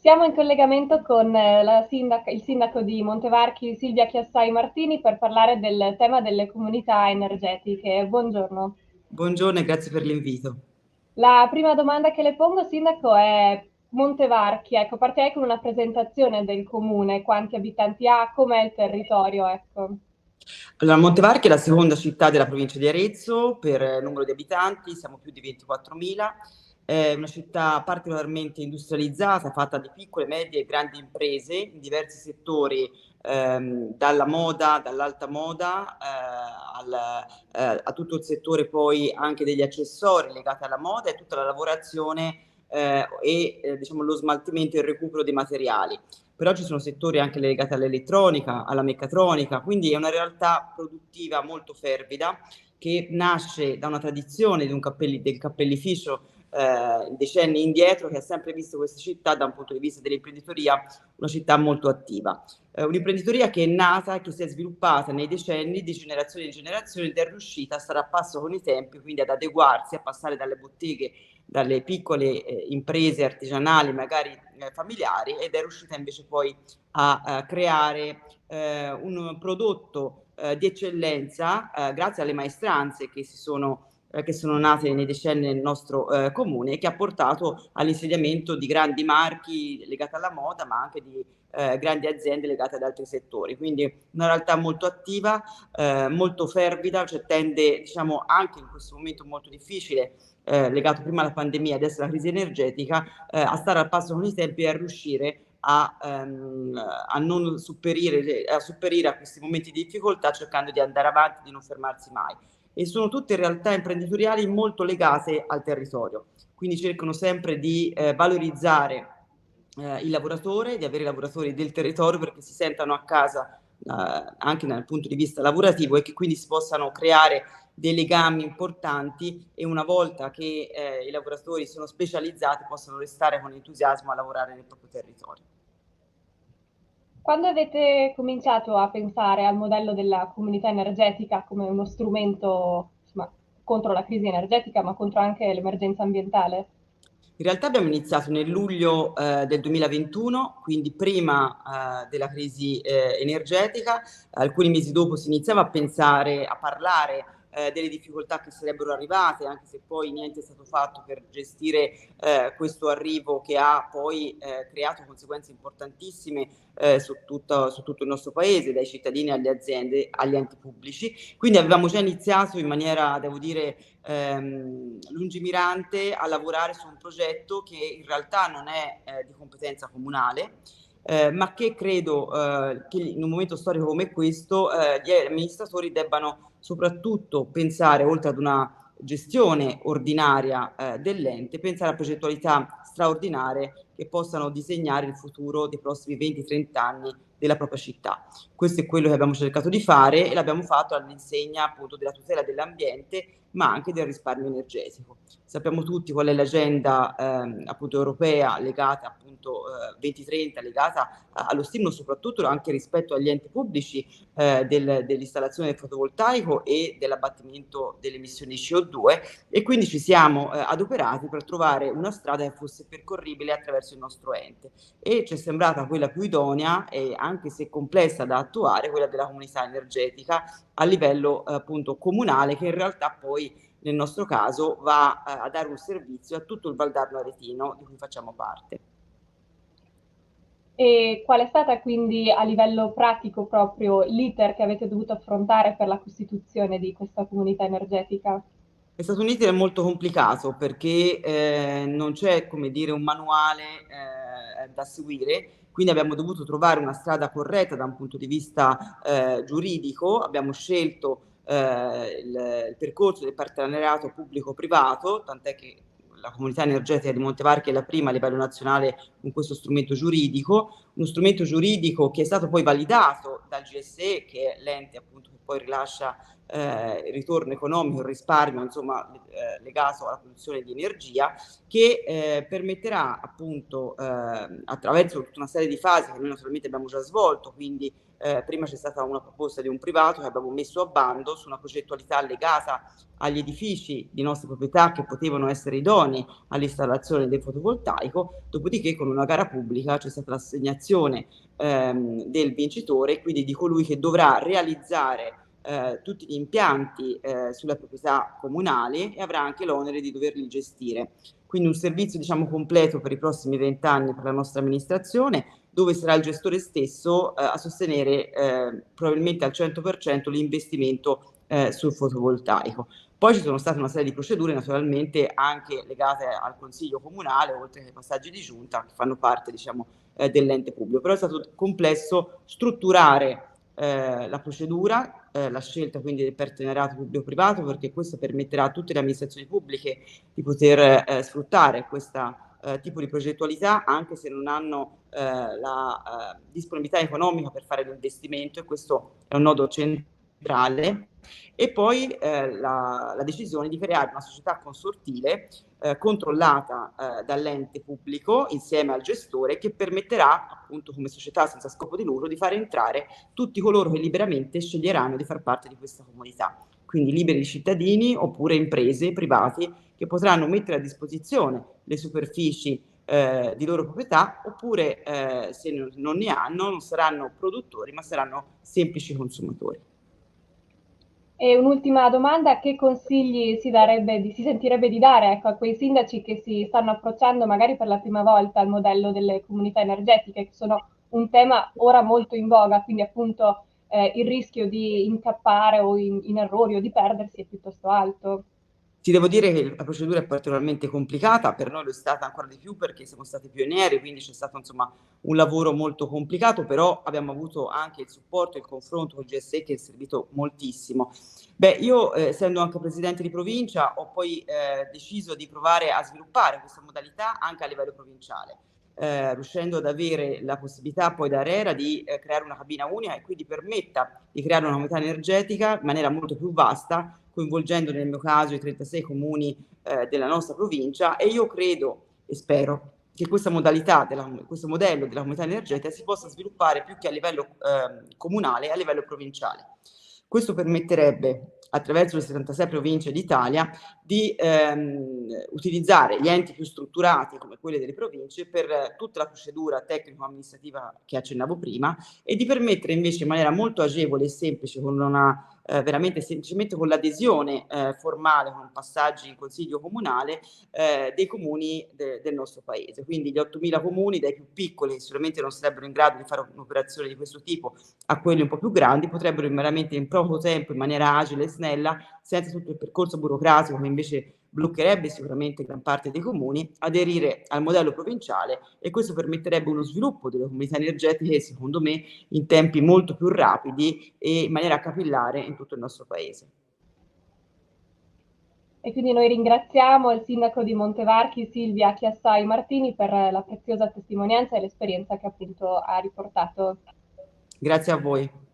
Siamo in collegamento con il sindaco di Montevarchi, Silvia Chiassai Martini, per parlare del tema delle comunità energetiche. Buongiorno. Buongiorno e grazie per l'invito. La prima domanda che le pongo, sindaco, è Montevarchi. Ecco, partirei con una presentazione del comune, quanti abitanti ha, com'è il territorio, ecco. Allora, Montevarchi è la seconda città della provincia di Arezzo per numero di abitanti, siamo più di 24.000. È una città particolarmente industrializzata, fatta di piccole, medie e grandi imprese in diversi settori, dalla moda, dall'alta moda, a tutto il settore poi anche degli accessori legati alla moda e tutta la lavorazione diciamo lo smaltimento e il recupero dei materiali. Però ci sono settori anche legati all'elettronica, alla meccatronica, quindi è una realtà produttiva molto fervida che nasce da una tradizione del cappellificio decenni indietro, che ha sempre visto questa città da un punto di vista dell'imprenditoria una città molto attiva. Un'imprenditoria che è nata e che si è sviluppata nei decenni di generazione in generazione ed è riuscita a stare a passo con i tempi, quindi ad adeguarsi, a passare dalle botteghe, dalle piccole imprese artigianali, magari familiari, ed è riuscita invece poi a creare un prodotto di eccellenza grazie alle maestranze che sono nate nei decenni nel nostro comune e che ha portato all'insediamento di grandi marchi legati alla moda, ma anche di grandi aziende legate ad altri settori. Quindi una realtà molto attiva, molto fervida, cioè tende, diciamo, anche in questo momento molto difficile, legato prima alla pandemia, adesso alla crisi energetica, a stare al passo con i tempi e a riuscire a non a sopperire a questi momenti di difficoltà cercando di andare avanti, di non fermarsi mai. E sono tutte realtà imprenditoriali molto legate al territorio, quindi cercano sempre di valorizzare il lavoratore, di avere i lavoratori del territorio perché si sentano a casa anche dal punto di vista lavorativo e che quindi si possano creare dei legami importanti e una volta che i lavoratori sono specializzati possono restare con entusiasmo a lavorare nel proprio territorio. Quando avete cominciato a pensare al modello della comunità energetica come uno strumento, insomma, contro la crisi energetica, ma contro anche l'emergenza ambientale? In realtà abbiamo iniziato nel luglio del 2021, quindi prima della crisi energetica. Alcuni mesi dopo si iniziava a pensare, a parlare delle difficoltà che sarebbero arrivate, anche se poi niente è stato fatto per gestire questo arrivo che ha poi creato conseguenze importantissime su tutto il nostro paese, dai cittadini alle aziende, agli enti pubblici. Quindi avevamo già iniziato in maniera, devo dire, lungimirante a lavorare su un progetto che in realtà non è di competenza comunale, ma che credo che in un momento storico come questo gli amministratori debbano soprattutto pensare, oltre ad una gestione ordinaria dell'ente, pensare a progettualità straordinarie che possano disegnare il futuro dei prossimi 20-30 anni della propria città. Questo è quello che abbiamo cercato di fare e l'abbiamo fatto all'insegna appunto della tutela dell'ambiente ma anche del risparmio energetico. Sappiamo tutti qual è l'agenda appunto europea legata appunto 2030, legata allo stimolo soprattutto anche rispetto agli enti pubblici dell'installazione del fotovoltaico e dell'abbattimento delle emissioni di CO2 e quindi ci siamo adoperati per trovare una strada che fosse percorribile attraverso il nostro ente e ci è sembrata quella più idonea e anche se complessa da attuare, quella della comunità energetica a livello appunto comunale che in realtà poi nel nostro caso va a dare un servizio a tutto il Valdarno Aretino di cui facciamo parte. E qual è stata quindi a livello pratico proprio l'iter che avete dovuto affrontare per la costituzione di questa comunità energetica? È stato un iter molto complicato perché non c'è, come dire, un manuale da seguire, quindi abbiamo dovuto trovare una strada corretta da un punto di vista giuridico. Abbiamo scelto il percorso del partenariato pubblico-privato, tant'è che la comunità energetica di Montevarchi è la prima a livello nazionale con questo strumento giuridico, uno strumento giuridico che è stato poi validato dal GSE, che è l'ente appunto che poi rilascia il ritorno economico, il risparmio, insomma, legato alla produzione di energia, che permetterà appunto, attraverso tutta una serie di fasi che noi naturalmente abbiamo già svolto, quindi prima c'è stata una proposta di un privato che abbiamo messo a bando su una progettualità legata agli edifici di nostra proprietà che potevano essere idonei all'installazione del fotovoltaico, dopodiché con una gara pubblica c'è stata l'assegnazione del vincitore, quindi di colui che dovrà realizzare tutti gli impianti sulla proprietà comunale e avrà anche l'onere di doverli gestire. Quindi un servizio diciamo completo per i prossimi 20 anni per la nostra amministrazione, dove sarà il gestore stesso a sostenere probabilmente al 100% l'investimento sul fotovoltaico. Poi ci sono state una serie di procedure naturalmente anche legate al Consiglio Comunale, oltre che ai passaggi di giunta che fanno parte diciamo, dell'ente pubblico. Però è stato complesso strutturare la procedura, la scelta quindi del partenariato pubblico-privato, perché questo permetterà a tutte le amministrazioni pubbliche di poter sfruttare questo tipo di progettualità, anche se non hanno la disponibilità economica per fare l'investimento, e questo è un nodo centrale. E poi la decisione di creare una società consortile controllata dall'ente pubblico insieme al gestore, che permetterà appunto come società senza scopo di lucro di far entrare tutti coloro che liberamente sceglieranno di far parte di questa comunità, quindi liberi cittadini oppure imprese private che potranno mettere a disposizione le superfici di loro proprietà, oppure se non ne hanno non saranno produttori ma saranno semplici consumatori. E un'ultima domanda: che consigli si sentirebbe di dare, ecco, a quei sindaci che si stanno approcciando magari per la prima volta al modello delle comunità energetiche, che sono un tema ora molto in voga, quindi appunto il rischio di incappare o in errori o di perdersi è piuttosto alto? Ti devo dire che la procedura è particolarmente complicata, per noi lo è stata ancora di più perché siamo stati pionieri, quindi c'è stato insomma un lavoro molto complicato, però abbiamo avuto anche il supporto e il confronto con il GSE che è servito moltissimo. Beh, io essendo anche presidente di provincia ho poi deciso di provare a sviluppare questa modalità anche a livello provinciale. Riuscendo ad avere la possibilità poi da ARERA di creare una cabina unica e quindi permetta di creare una comunità energetica in maniera molto più vasta, coinvolgendo nel mio caso i 36 comuni della nostra provincia, e io credo e spero che questa modalità, questo modello della comunità energetica si possa sviluppare più che a livello comunale, a livello provinciale. Questo permetterebbe, attraverso le 76 province d'Italia, di utilizzare gli enti più strutturati come quelli delle province per tutta la procedura tecnico-amministrativa che accennavo prima, e di permettere invece in maniera molto agevole e semplice, con una veramente semplicemente con l'adesione formale, con passaggi in consiglio comunale dei comuni del nostro paese. Quindi gli 8.000 comuni, dai più piccoli che sicuramente non sarebbero in grado di fare un'operazione di questo tipo, a quelli un po' più grandi, potrebbero veramente in poco tempo, in maniera agile e snella, senza tutto il percorso burocratico che invece bloccherebbe sicuramente gran parte dei comuni, aderire al modello provinciale, e questo permetterebbe uno sviluppo delle comunità energetiche, secondo me, in tempi molto più rapidi e in maniera capillare in tutto il nostro paese. E quindi noi ringraziamo il sindaco di Montevarchi, Silvia Chiassai Martini, per la preziosa testimonianza e l'esperienza che appunto ha riportato. Grazie a voi.